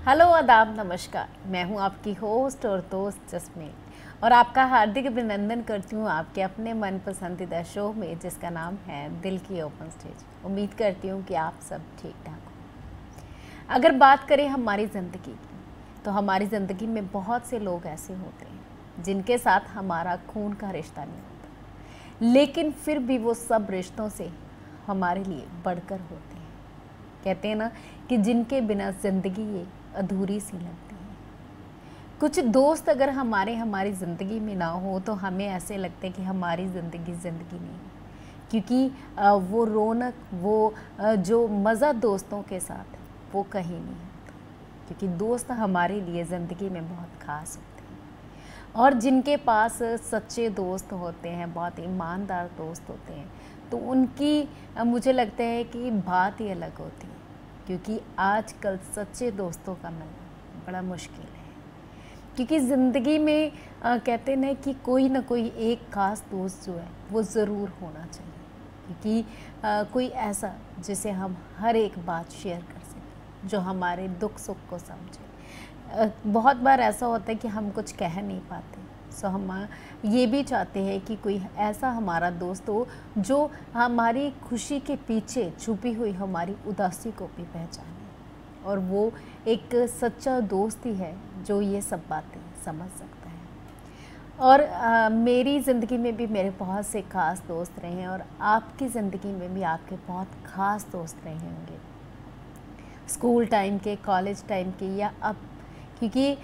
Hello, आदाब, नमस्कार। मैं हूं आपकी होस्ट और दोस्त जस्मीन और आपका हार्दिक अभिनंदन करती हूं आपके अपने मन पसंदीदा शो में जिसका नाम है दिल की ओपन स्टेज। उम्मीद करती हूं कि आप सब ठीक ठाक हो। अगर बात करें हमारी ज़िंदगी की तो हमारी ज़िंदगी में बहुत से लोग ऐसे होते हैं जिनके साथ हमारा खून का रिश्ता नहीं होता, लेकिन फिर भी वो सब रिश्तों से हमारे लिए बढ़कर होते हैं। कहते हैं ना कि जिनके बिना ज़िंदगी ये अधूरी सी लगती है। कुछ दोस्त अगर हमारी ज़िंदगी में ना हो तो हमें ऐसे लगता है कि हमारी ज़िंदगी ज़िंदगी नहीं है, क्योंकि वो रौनक, वो जो मज़ा दोस्तों के साथ है वो कहीं नहीं होता, क्योंकि दोस्त हमारे लिए ज़िंदगी में बहुत ख़ास होते हैं। और जिनके पास सच्चे दोस्त होते हैं, बहुत ईमानदार दोस्त होते हैं, तो उनकी मुझे लगता है कि बात ही अलग होती है, क्योंकि आजकल सच्चे दोस्तों का मिलना बड़ा मुश्किल है। क्योंकि ज़िंदगी में कहते हैं कि कोई ना कोई एक ख़ास दोस्त जो है वो ज़रूर होना चाहिए, क्योंकि कोई ऐसा जिसे हम हर एक बात शेयर कर सकें, जो हमारे दुख सुख को समझे। बहुत बार ऐसा होता है कि हम कुछ कह नहीं पाते, सो हम ये भी चाहते हैं कि कोई ऐसा हमारा दोस्त हो जो हमारी खुशी के पीछे छुपी हुई हमारी उदासी को भी पहचाने, और वो एक सच्चा दोस्त ही है जो ये सब बातें समझ सकता है। और मेरी ज़िंदगी में भी मेरे बहुत से ख़ास दोस्त रहे हैं, और आपकी ज़िंदगी में भी आपके बहुत ख़ास दोस्त रहे होंगे, स्कूल टाइम के, कॉलेज टाइम के, या अब, क्योंकि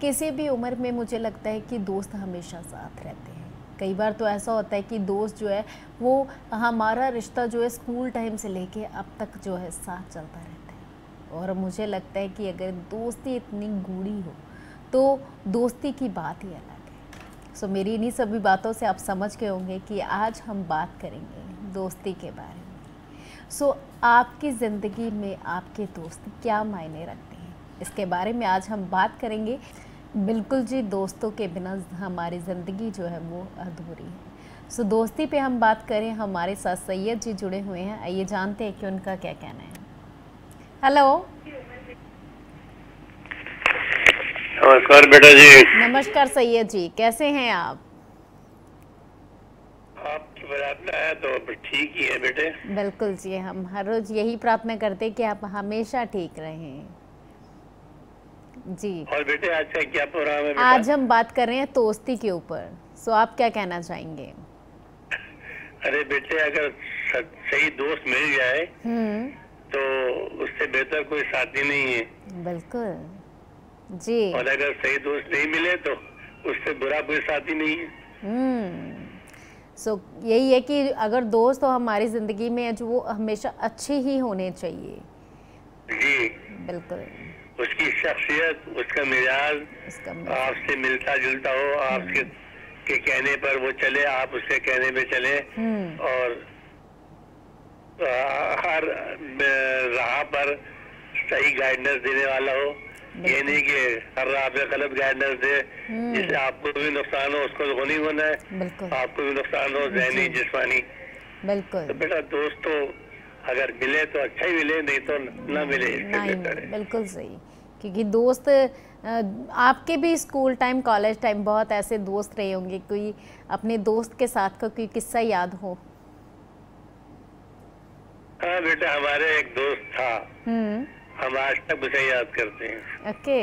किसी भी उम्र में मुझे लगता है कि दोस्त हमेशा साथ रहते हैं। कई बार तो ऐसा होता है कि दोस्त जो है वो हमारा रिश्ता जो है स्कूल टाइम से लेके अब तक जो है साथ चलता रहता है। और मुझे लगता है कि अगर दोस्ती इतनी गूढ़ी हो तो दोस्ती की बात ही अलग है। सो मेरी इन्हीं सभी बातों से आप समझ गए होंगे कि आज हम बात करेंगे दोस्ती के बारे में। सो आपकी ज़िंदगी में आपके दोस्त क्या मायने रखते हैं, इसके बारे में आज हम बात करेंगे। बिल्कुल जी, दोस्तों के बिना हमारी ज़िंदगी जो है वो अधूरी है। सो दोस्ती पे हम बात करें, हमारे साथ सैयद जी जुड़े हुए हैं। आइए जानते हैं कि उनका क्या कहना है। हेलो, नमस्कार बेटा जी। नमस्कार सैयद जी, कैसे हैं आप? आपकी प्रार्थना है तो ठीक ही है बेटे। बिल्कुल जी, हम हर रोज़ यही प्रार्थना करते हैं कि आप हमेशा ठीक रहें जी। और बेटे आज का क्या प्रोग्राम है बेटा? आज हम बात कर रहे हैं दोस्ती के ऊपर। सो आप क्या कहना चाहेंगे? अरे बेटे, अगर सही दोस्त मिल जाए तो उससे बेहतर कोई साथी नहीं है। बिल्कुल जी। और अगर सही दोस्त नहीं मिले तो उससे बुरा कोई साथी नहीं है। सो यही है कि अगर दोस्त हो हमारी ज़िंदगी में जो वो हमेशा अच्छे ही होने चाहिए। जी बिल्कुल। उसकी शख्सियत, उसका मिजाज आपसे मिलता जुलता हो, आपके के कहने पर वो चले, आप उसके कहने पे चले, और हर राह पर सही गाइडेंस देने वाला हो। ये नहीं कि हर राह पे गलत गाइडेंस दे जिससे आपको भी नुकसान हो, उसको तो नहीं होना है, आपको भी नुकसान हो, ज़हनी जिस्मानी। बिल्कुल। तो बेटा दोस्त तो अगर मिले तो अच्छा ही मिले, नहीं तो ना मिले, इससे बेहतर है। बिल्कुल सही, क्योंकि दोस्त आपके भी स्कूल टाइम, कॉलेज टाइम बहुत ऐसे दोस्त रहे होंगे, कोई अपने दोस्त के साथ का कोई किस्सा याद हो? हाँ बेटा, हमारे एक दोस्त था, हम आज तक उसे याद करते हैं। ओके,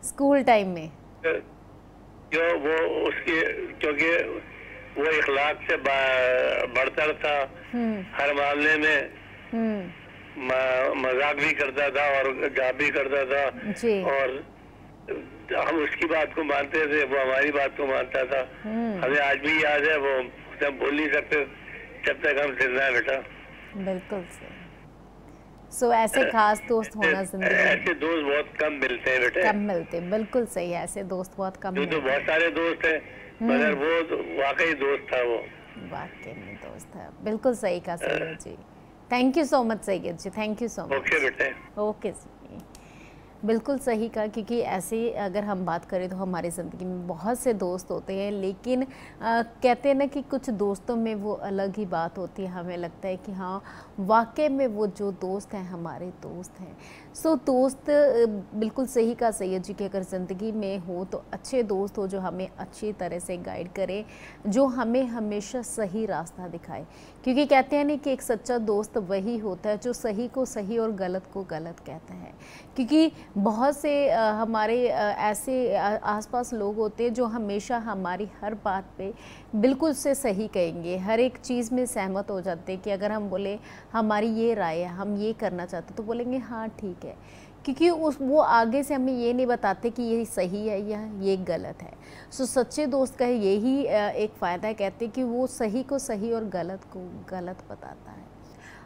स्कूल टाइम में जो वो उसके, क्योंकि वो इखलाक से बढ़तर था, हर मामले में मजाक भी करता था और गा भी करता था जी। और हम उसकी बात को मानते थे, वो हमारी बात को मानता था। हमें आज भी याद है, वो हम भूल नहीं सकते जब तक हम जिंदा है बेटा। बिल्कुल सही। सो ऐसे खास दोस्त होना जिंदगी में, ऐसे दोस्त बहुत कम मिलते हैं बेटे, कम मिलते। बिल्कुल सही है, ऐसे दोस्त बहुत कम मिलते तो बहुत सारे दोस्त हैं, मगर वो तो वाकई दोस्त था, वो वाकई में दोस्त है। बिल्कुल सही कहा Syed ji. Thank you so much Syed ji, thank you so much. Okay बेटे। ओके जी। बिल्कुल सही कहा, क्योंकि ऐसे अगर हम बात करें तो हमारी ज़िंदगी में बहुत से दोस्त होते हैं, लेकिन कहते हैं ना कि कुछ दोस्तों में वो अलग ही बात होती है। हमें लगता है कि हाँ, वाकई में वो जो दोस्त हैं हमारे दोस्त हैं। सो दोस्त बिल्कुल सही कहा सैयद जी कि अगर ज़िंदगी में हो तो अच्छे दोस्त हो जो हमें अच्छी तरह से गाइड करें, जो हमें हमेशा सही रास्ता दिखाए। क्योंकि कहते हैं नहीं कि एक सच्चा दोस्त वही होता है जो सही को सही और गलत को गलत कहता है। क्योंकि बहुत से हमारे ऐसे आसपास लोग होते हैं जो हमेशा हमारी हर बात पे बिल्कुल से सही कहेंगे, हर एक चीज़ में सहमत हो जाते हैं कि अगर हम बोले हमारी ये राय है, हम ये करना चाहते तो बोलेंगे हाँ ठीक है, क्योंकि वो आगे से हमें ये नहीं बताते कि ये सही है या ये गलत है। सो सच्चे दोस्त का यही एक फ़ायदा है, कहते हैं कि वो सही को सही और गलत को गलत बताता है।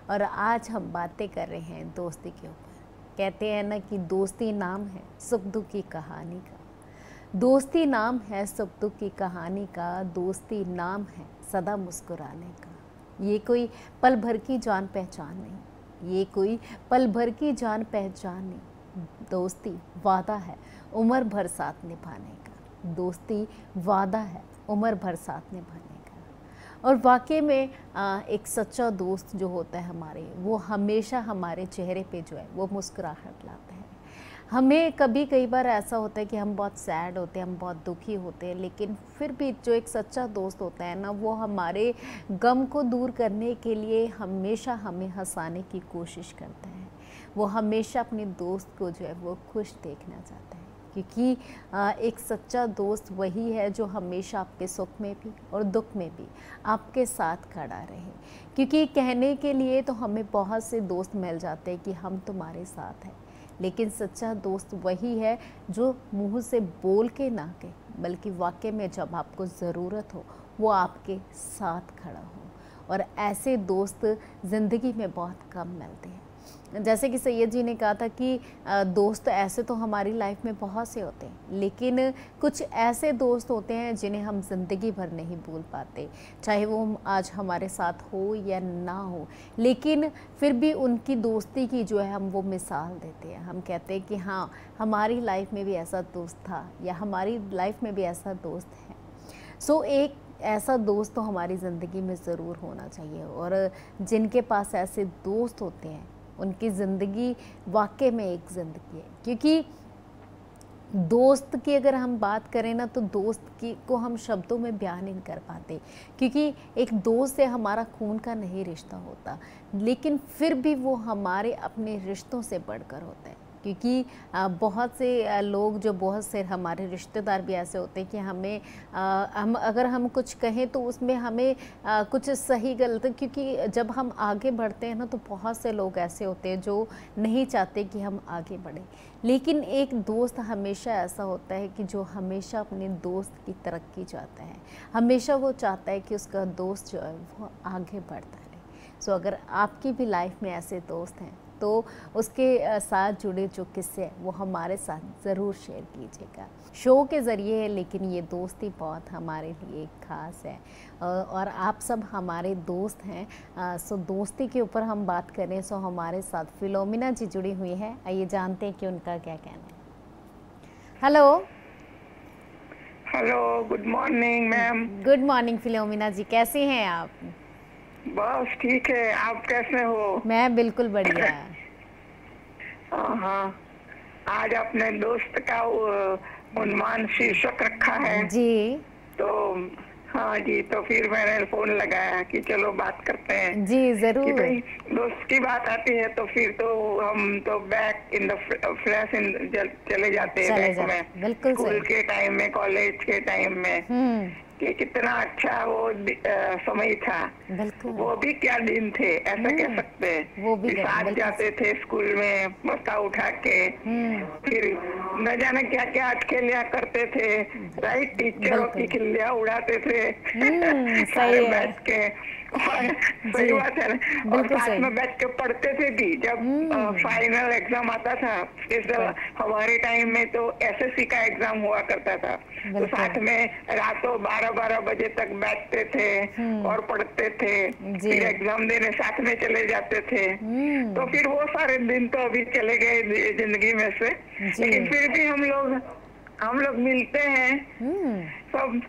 और आज हम बातें कर रहे हैं दोस्ती के ऊपर। कहते हैं ना कि दोस्ती नाम है सुख दुख की कहानी का, दोस्ती नाम है सुख दुख की कहानी का, दोस्ती नाम है सदा मुस्कुराने का। ये कोई पल भर की जान पहचान नहीं, ये कोई पल भर की जान पहचान नहीं, दोस्ती वादा है उम्र भर साथ निभाने का, दोस्ती वादा है उम्र भर साथ निभाने का। और वाकई में एक सच्चा दोस्त जो होता है हमारे, वो हमेशा हमारे चेहरे पे जो है वो मुस्कुराहट लाता है। हमें कई बार ऐसा होता है कि हम बहुत सैड होते हैं, हम बहुत दुखी होते हैं, लेकिन फिर भी जो एक सच्चा दोस्त होता है ना, वो हमारे गम को दूर करने के लिए हमेशा हमें हंसाने की कोशिश करता है। वो हमेशा अपने दोस्त को जो है वो खुश देखना चाहता है, क्योंकि एक सच्चा दोस्त वही है जो हमेशा आपके सुख में भी और दुख में भी आपके साथ खड़ा रहे। क्योंकि कहने के लिए तो हमें बहुत से दोस्त मिल जाते हैं कि हम तुम्हारे साथ हैं, लेकिन सच्चा दोस्त वही है जो मुंह से बोल के ना कहे, बल्कि वाकई में जब आपको ज़रूरत हो वो आपके साथ खड़ा हो। और ऐसे दोस्त ज़िंदगी में बहुत कम मिलते हैं। जैसे कि सैयद जी ने कहा था कि दोस्त ऐसे तो हमारी लाइफ में बहुत से होते हैं, लेकिन कुछ ऐसे दोस्त होते हैं जिन्हें हम ज़िंदगी भर नहीं भूल पाते, चाहे वो आज हमारे साथ हो या ना हो, लेकिन फिर भी उनकी दोस्ती की जो है हम वो मिसाल देते हैं। हम कहते हैं कि हाँ, हमारी लाइफ में भी ऐसा दोस्त था या हमारी लाइफ में भी ऐसा दोस्त है। सो एक ऐसा दोस्त तो हमारी ज़िंदगी में ज़रूर होना चाहिए। और जिनके पास ऐसे दोस्त होते हैं उनकी ज़िंदगी वाकई में एक ज़िंदगी है। क्योंकि दोस्त की अगर हम बात करें ना, तो दोस्त की को हम शब्दों में बयान नहीं कर पाते, क्योंकि एक दोस्त से हमारा खून का नहीं रिश्ता होता, लेकिन फिर भी वो हमारे अपने रिश्तों से बढ़कर होता है। क्योंकि बहुत से लोग जो बहुत से हमारे रिश्तेदार भी ऐसे होते हैं कि हम अगर हम कुछ कहें तो उसमें हमें कुछ सही गलत, क्योंकि जब हम आगे बढ़ते हैं ना तो बहुत से लोग ऐसे होते हैं जो नहीं चाहते कि हम आगे बढ़ें, लेकिन एक दोस्त हमेशा ऐसा होता है कि जो हमेशा अपने दोस्त की तरक्की चाहता है, हमेशा वो चाहता है कि उसका दोस्त जो है वो आगे बढ़ता रहे। सो अगर आपकी भी लाइफ में ऐसे दोस्त हैं तो उसके साथ जुड़े जो किस्से हैं वो हमारे साथ ज़रूर शेयर कीजिएगा। शो के ज़रिए है, लेकिन ये दोस्ती बहुत हमारे लिए ख़ास है और आप सब हमारे दोस्त हैं। सो दोस्ती के ऊपर हम बात करें, सो हमारे साथ फिलोमिना जी जुड़ी हुई हैं। आइए जानते हैं कि उनका क्या कहना है। Hello hello, good morning ma'am. Good morning Philomena ji, कैसे हैं आप? बस ठीक है, आप कैसे हो? मैं बिल्कुल बढ़िया। हाँ, आज अपने दोस्त का उन्मान शीर्षक रखा है जी। तो हाँ जी, तो फिर मैंने फोन लगाया कि चलो बात करते हैं। जी जरूर। कि भाई दोस्त की बात आती है तो फिर तो हम तो बैक इन द फ्लैश चले जाते हैं बैक में, बिल्कुल स्कूल के टाइम में, कॉलेज के टाइम में, कि कितना अच्छा वो समय था। वो भी क्या दिन थे, ऐसा कह सकते हैं। वो भी साथ जाते थे स्कूल में बस्ता उठा के, फिर न जाने क्या क्या अटखेलियां करते थे, राइट, टीचरों की खिल्लियां उड़ाते थे सारे बैठ के, सही बात है ना। और साथ में बैठ के पढ़ते थे भी जब फाइनल एग्जाम आता था। हमारे टाइम में तो एसएससी का एग्जाम हुआ करता था, तो साथ में रातों 12-12 बजे तक बैठते थे और पढ़ते थे, फिर एग्जाम देने साथ में चले जाते थे। तो फिर वो सारे दिन तो अभी चले गए जिंदगी में से, लेकिन फिर भी हम लोग मिलते हैं, सब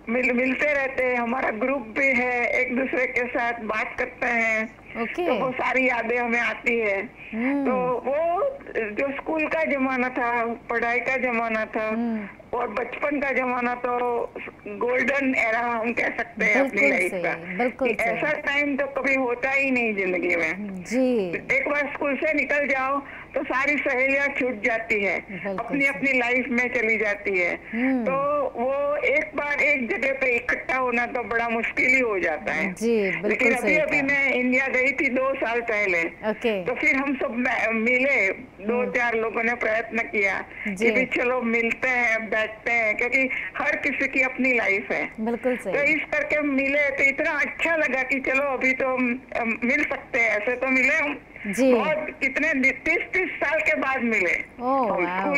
मिलते रहते हैं। हमारा ग्रुप भी है, एक दूसरे के साथ बात करते हैं। तो वो सारी यादें हमें आती है। तो वो जो स्कूल का जमाना था, पढ़ाई का जमाना था और बचपन का जमाना, तो गोल्डन एरा हम कह सकते हैं अपनी लाइफ का। ऐसा टाइम तो कभी होता ही नहीं जिंदगी में जी। एक बार स्कूल से निकल जाओ तो सारी सहेलियां छूट जाती है, अपनी अपनी लाइफ में चली जाती है। तो वो एक बार एक जगह पे इकट्ठा होना तो बड़ा मुश्किल ही हो जाता है जी। लेकिन अभी मैं इंडिया गई थी 2 साल पहले, तो फिर हम सब मिले, 2-4 लोगों ने प्रयत्न किया कि भी चलो मिलते हैं, बैठते हैं, क्योंकि हर किसी की अपनी लाइफ है। बिल्कुल सही। तो इस करके मिले तो इतना अच्छा लगा कि चलो अभी तो मिल सकते हैं। ऐसे तो मिले हम जी, बहुत कितने 30 साल के बाद मिले।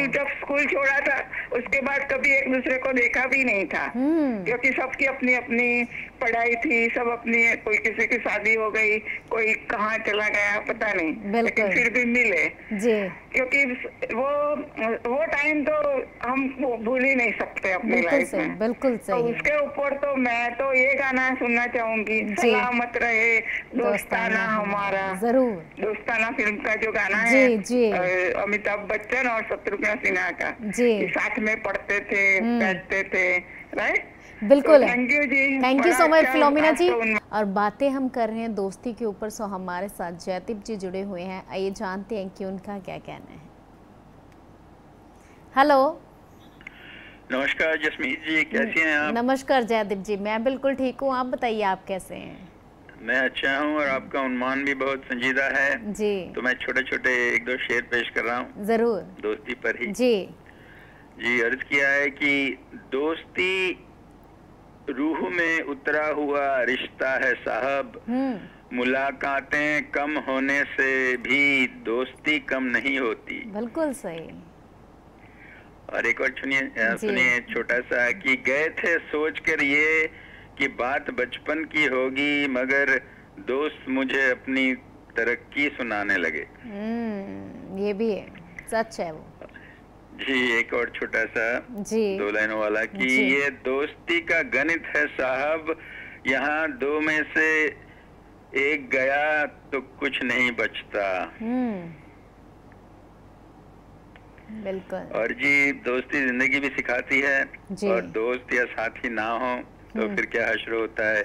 जब स्कूल छोड़ा था उसके बाद कभी एक दूसरे को देखा भी नहीं था, क्योंकि सबकी अपनी अपनी पढ़ाई थी, सब अपनी, कोई किसी की शादी हो गई, कोई कहाँ चला गया पता नहीं, लेकिन फिर भी मिले जी। क्योंकि वो टाइम तो हम भूल ही नहीं सकते अपनी लाइफ में। बिल्कुल सही। तो उसके ऊपर तो मैं तो ये गाना सुनना चाहूंगी, सलामत रहे दोस्ताना हमारा। जरूर। दोस्ताना फिल्म का जो गाना है अमिताभ बच्चन और शत्रुघ्न सिन्हा का जी, साथ में पढ़ते थे, बैठते थे, राइट। बिल्कुल। Thank you ji, thank you so much Philomena ji. और बातें हम कर रहे हैं दोस्ती के ऊपर, सो हमारे साथ जयदीप जी जुड़े हुए हैं। आइए जानते हैं कि उनका क्या कहना है। हेलो, नमस्कार जसमीत जी, कैसी हैं आप? नमस्कार जयदीप जी, मैं बिल्कुल ठीक हूँ, आप बताइए आप कैसे हैं? मैं अच्छा हूँ और आपका उन्मान भी बहुत संजीदा है जी। तो मैं छोटे छोटे 1-2 शेर पेश कर रहा हूँ जरूर दोस्ती पर ही जी। जी अर्ज किया है कि दोस्ती रूह में उतरा हुआ रिश्ता है साहब, मुलाकातें कम होने से भी दोस्ती कम नहीं होती। बिल्कुल सही। और एक और सुनिए छोटा सा कि गए थे सोच कर ये कि बात बचपन की होगी, मगर दोस्त मुझे अपनी तरक्की सुनाने लगे। ये भी है, सच है वो जी। एक और छोटा सा जी 2 लाइनों वाला कि ये दोस्ती का गणित है साहब, यहाँ 2 में से एक गया तो कुछ नहीं बचता। बिल्कुल। और जी दोस्ती जिंदगी भी सिखाती है, और दोस्त या साथी ना हो तो फिर क्या हश्र होता है।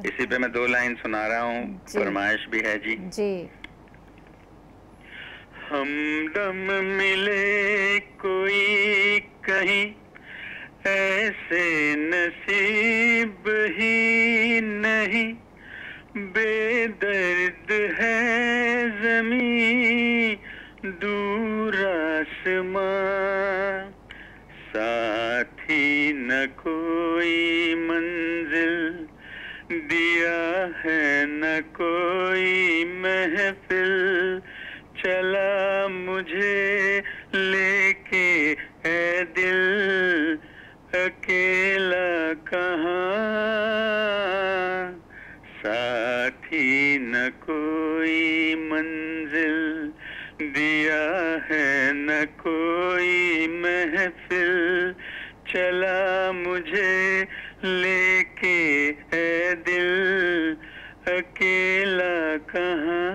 इसी पे मैं 2 लाइन सुना रहा हूँ, फरमाइश भी है जी। हमदम मिले कोई कहीं, ऐसे नसीब ही नहीं, बेदर्द है ज़मीं दूर आसमां, साथी न कोई मंजिल दिया है, न कोई महफिल चला मुझे लेके है दिल, अकेला कहाँ, साथी न कोई मंजिल दिया है, न कोई महफिल चला मुझे लेके है दिल, अकेला कहाँ,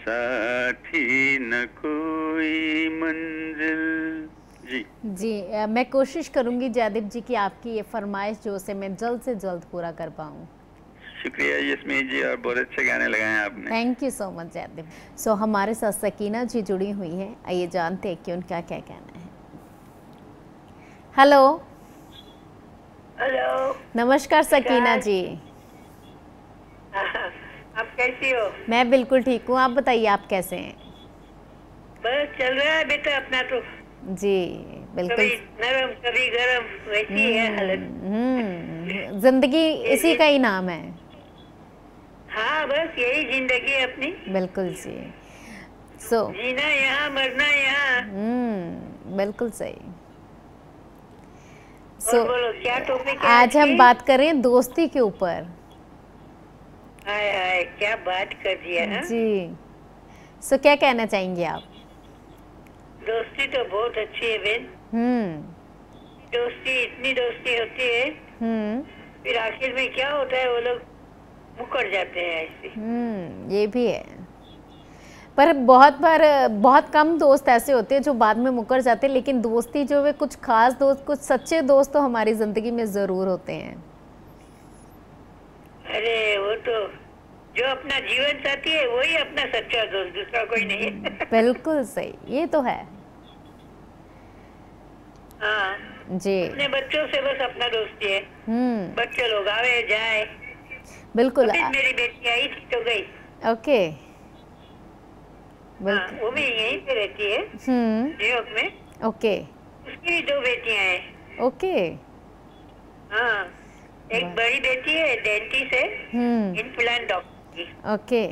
साथी न कोई मंजिल। जी मैं कोशिश करूंगी जयदीप जी की आपकी ये फरमाइश जो से मैं जल्द से जल्द पूरा कर पाऊँ। शुक्रिया यस्मीन जी, और बहुत अच्छे गाने लगाए आपने। Thank you so much Jaideep. So हमारे साथ सकीना जी जुड़ी हुई हैं, आइए जानते हैं कि उनका क्या कहना है। हेलो। हेलो, नमस्कार सकीना जी। आप कैसी हो? मैं बिल्कुल ठीक हूँ, आप बताइए आप कैसे हैं? बस चल रहा है बेटा अपना तो। जी बिल्कुल। कभी नरम कभी गरम, वैसी है हालत। जिंदगी इसी का ही नाम है। हाँ, बस यही जिंदगी है अपनी। बिल्कुल जी। जीना यहाँ, मरना यहाँ। बिल्कुल सही। बोलो क्या टॉपिक है आज हम बात कर रहे हैं दोस्ती के ऊपर। हाय हाय, क्या बात कर दिया है जी। क्या कहना चाहेंगे आप? दोस्ती तो बहुत अच्छी है बहन। दोस्ती, इतनी दोस्ती होती है, फिर आखिर में क्या होता है, वो लोग मुकर जाते हैं ऐसे। ये भी है, पर बहुत बार बहुत कम दोस्त ऐसे होते हैं जो बाद में मुकर जाते हैं, लेकिन दोस्ती जो है, कुछ खास दोस्त, कुछ सच्चे दोस्त तो हमारी जिंदगी में जरूर होते हैं। अरे वो तो जो अपना जीवन साथी है वही अपना सच्चा दोस्त, दूसरा कोई नहीं है। बिल्कुल सही, ये तो है। हाँ जी। अपने बच्चों से बस अपना दोस्ती है। बच्चे लोग आवे जाए। बिल्कुल। मेरी बेटी आई थी तो गई। ओके। हाँ, वो भी यहीं पे रहती है, न्यूयॉर्क में। ओके। उसकी भी 2 बेटियां हैं। ओके। हाँ, एक बड़ी बेटी है डेंटिस्ट है, इम्प्लांट डॉक्टर की। ओके।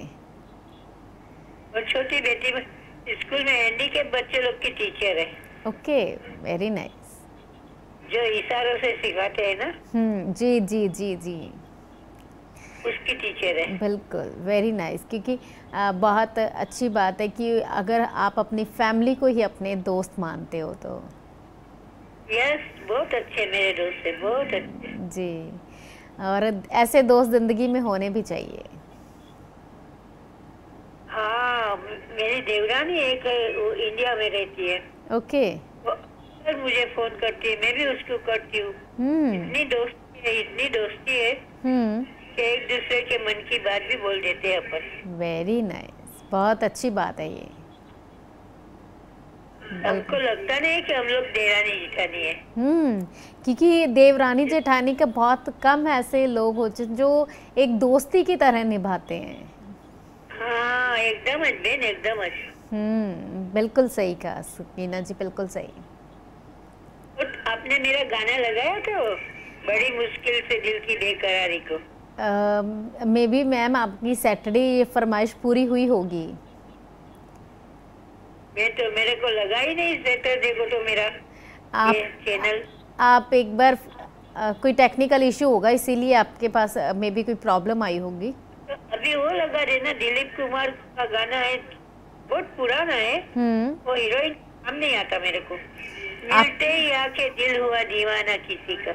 और छोटी बेटी स्कूल में हैंडीकैप बच्चे लोग की टीचर है। Okay, very nice. जो इशारों से सिखाते हैं ना। जी जी जी जी, उसकी टीचर है। बिल्कुल, वेरी नाइस। क्योंकि बहुत अच्छी बात है कि अगर आप अपनी फैमिली को ही अपने दोस्त मानते हो तो। यस, बहुत अच्छे मेरे दोस्त है, बहुत अच्छे जी। और ऐसे दोस्त जिंदगी में होने भी चाहिए। हाँ, मेरी देवरानी एक वो इंडिया में रहती है। ओके। वो मुझे फोन करती है, मैं भी उसको करती हूँ। इतनी दोस्ती है कि एक दूसरे के मन की बात भी बोल देते हैं अपन। वेरी नाइस, बहुत अच्छी बात है ये। हमको लगता नहीं कि हम लोग देवरानी जेठानी है। क्योंकि देवरानी जेठानी के बहुत कम ऐसे लोग होते जो एक दोस्ती की तरह निभाते हैं। हाँ, एकदम बहन, एकदम। बिल्कुल सही कहा सकीना जी, बिल्कुल सही। आपने मेरा गाना लगाया था, बड़ी मुश्किल से दिल की बेकरारी को। मे बी मैम आपकी सैटरडे ये फरमाइश पूरी हुई होगी। मेरे को लगा ही नहीं सैटरडे को तो मेरा ये चैनल। आप एक बार कोई टेक्निकल इशू होगा, इसीलिए आपके पास मे बी कोई प्रॉब्लम आई होगी। तो अभी वो लगा देना, दिलीप कुमार का गाना है, बहुत पुराना है। वो हीरोइन नाम नहीं आता मेरे को। मिलते ही आके दिल हुआ दीवाना किसी का।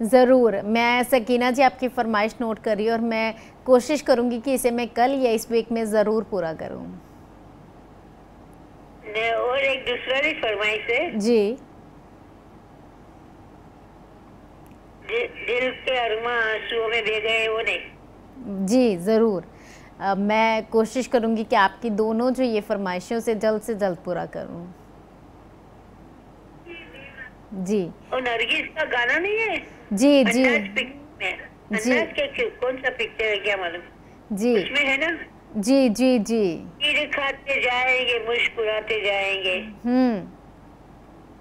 ज़रूर, मैं सकीना जी आपकी फरमाइश नोट कर रही हूँ और मैं कोशिश करूँगी कि इसे मैं कल या इस वीक में ज़रूर पूरा करूँ। और एक दूसरा भी फरमाइश है जी। दिल के अरमा आंसुओं में बह गए, वो नहीं। जी ज़रूर, मैं कोशिश करूँगी कि आपकी दोनों जो ये फरमाइशों से जल्द पूरा करूँ। जी। और नरगिस का गाना नहीं है? जी जी अंदाज के कौन सा पिक्चर है क्या मालूम? जी उसमें है ना। जी जी जी। तीर खाते जाएंगे, मुस्कुराते जाएंगे,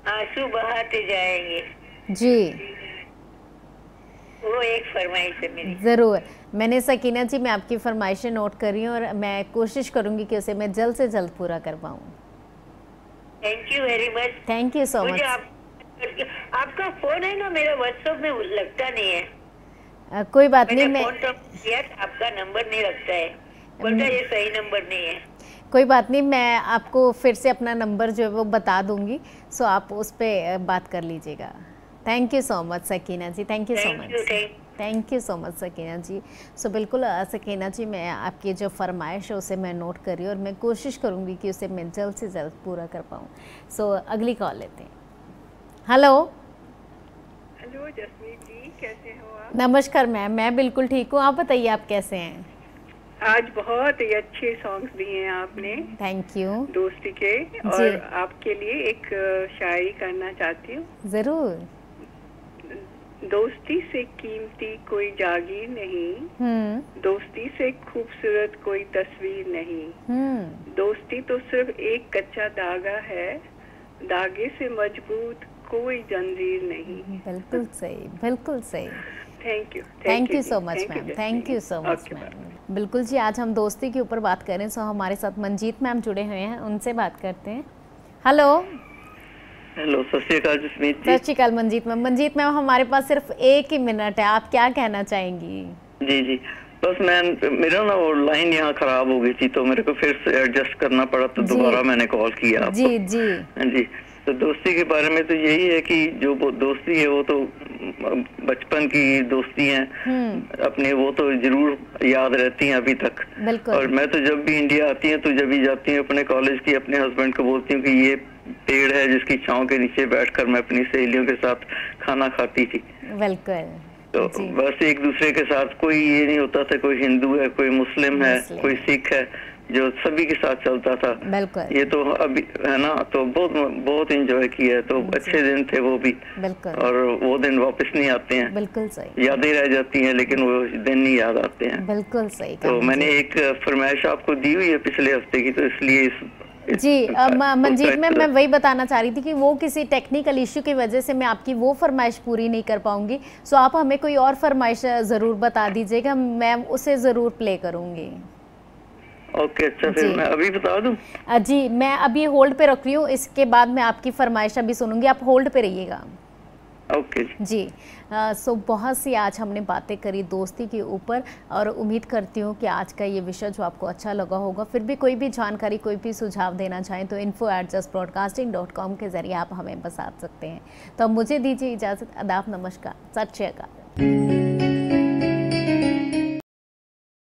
आंसू बहाते जाएंगे। जी, वो एक फरमाइश है मेरी। ज़रूर, मैंने सकीना जी मैं आपकी फरमाइशें नोट कर रही हूँ और मैं कोशिश करूँगी कि उसे मैं जल्द से जल्द पूरा कर पाऊँ। Thank you very much. Thank you so much. आपका फोन है ना, मेरा व्हाट्सएप में लगता नहीं है। कोई बात नहीं, मैं फोन तो किया, आपका नंबर नहीं लगता है, बोलता ये सही नंबर नहीं है। कोई बात नहीं, मैं आपको फिर से अपना नंबर जो है वो बता दूंगी, सो आप उस पर बात कर लीजिएगा। Thank you so much Sakina ji, thank you so much, thank you so much Sakina ji. So बिल्कुल सकीना जी, मैं आपकी जो फरमाइश है उसे मैं नोट कर रही हूँ और मैं कोशिश करूँगी कि उसे मैं जल्द से जल्द पूरा कर पाऊँ। सो अगली कॉल लेते हैं। हेलो। हेलो जसमीत जी, कैसे हो आप? नमस्कार मैम, मैं बिल्कुल ठीक हूँ, आप बताइए आप कैसे हैं? आज बहुत ही अच्छे सॉन्ग्स दिए हैं आपने। Thank you. दोस्ती के, और आपके लिए एक शायरी करना चाहती हूँ। जरूर। दोस्ती से कीमती कोई जागीर नहीं, दोस्ती से खूबसूरत कोई तस्वीर नहीं, दोस्ती तो सिर्फ एक कच्चा धागा है, धागे से मजबूत कोई जंजीर नहीं। बिल्कुल सही, बिल्कुल सही। Thank you so much ma'am, thank you so much ma'am. बिल्कुल जी, आज हम दोस्ती के ऊपर बात कर रहे हैं। सो हमारे साथ मंजीत मैम जुड़े हुए हैं, उनसे बात करते हैं। हेलो हेलो, सत श्री अकाल जसमीत जी। सत श्री अकाल मंजीत मैम। मंजीत मैम, हमारे पास सिर्फ 1 ही मिनट है, आप क्या कहना चाहेंगी? जी जी, बस मेरा ना वो लाइन यहाँ खराब हो गई थी, तो मेरे को फिर से एडजस्ट करना पड़ा, तो दोबारा मैंने कॉल किया आपको। जी जी जी। तो दोस्ती के बारे में तो यही है कि जो दोस्ती है वो तो बचपन की दोस्ती है अपने, वो तो जरूर याद रहती हैं अभी तक। और मैं तो जब भी इंडिया आती है, तो जब भी जाती हूँ अपने कॉलेज की, अपने हस्बैंड को बोलती हूँ कि ये पेड़ है जिसकी छांव के नीचे बैठकर मैं अपनी सहेलियों के साथ खाना खाती थी। बिल्कुल। तो बस एक दूसरे के साथ कोई ये नहीं होता था कोई हिंदू है, कोई मुस्लिम है, कोई सिख है, जो सभी के साथ चलता था। बिल्कुल। ये तो अभी है ना, तो बहुत एंजॉय किया है, तो अच्छे दिन थे वो भी। बिल्कुल। और वो दिन वापस नहीं आते हैं। बिल्कुल सही। यादें रह जाती हैं, लेकिन वो दिन नहीं याद आते हैं। बिल्कुल सही। तो मैंने एक फरमाइश आपको दी हुई है पिछले हफ्ते की, तो इसलिए जी मंजीत में मैं वही बताना चाह रही थी कि वो किसी टेक्निकल इश्यू की वजह से मैं आपकी वो फरमाइश पूरी नहीं कर पाऊंगी। सो आप हमें कोई और फरमाइश ज़रूर बता दीजिएगा, मैं उसे ज़रूर प्ले करूंगी। ओके, अच्छा फिर मैं अभी बता दूं? जी, मैं अभी होल्ड पे रख रही हूँ, इसके बाद मैं आपकी फरमाइश अभी सुनूंगी, आप होल्ड पे रहिएगा। ओके जी। सो बहुत सी आज हमने बातें करी दोस्ती के ऊपर, और उम्मीद करती हूँ कि आज का ये विषय जो आपको अच्छा लगा होगा। फिर भी कोई भी जानकारी, कोई भी सुझाव देना चाहें तो info@justbroadcasting.com के ज़रिए आप हमें बता सकते हैं। तो अब मुझे दीजिए इजाज़त, आदाब, नमस्कार, सत श्री अकाल।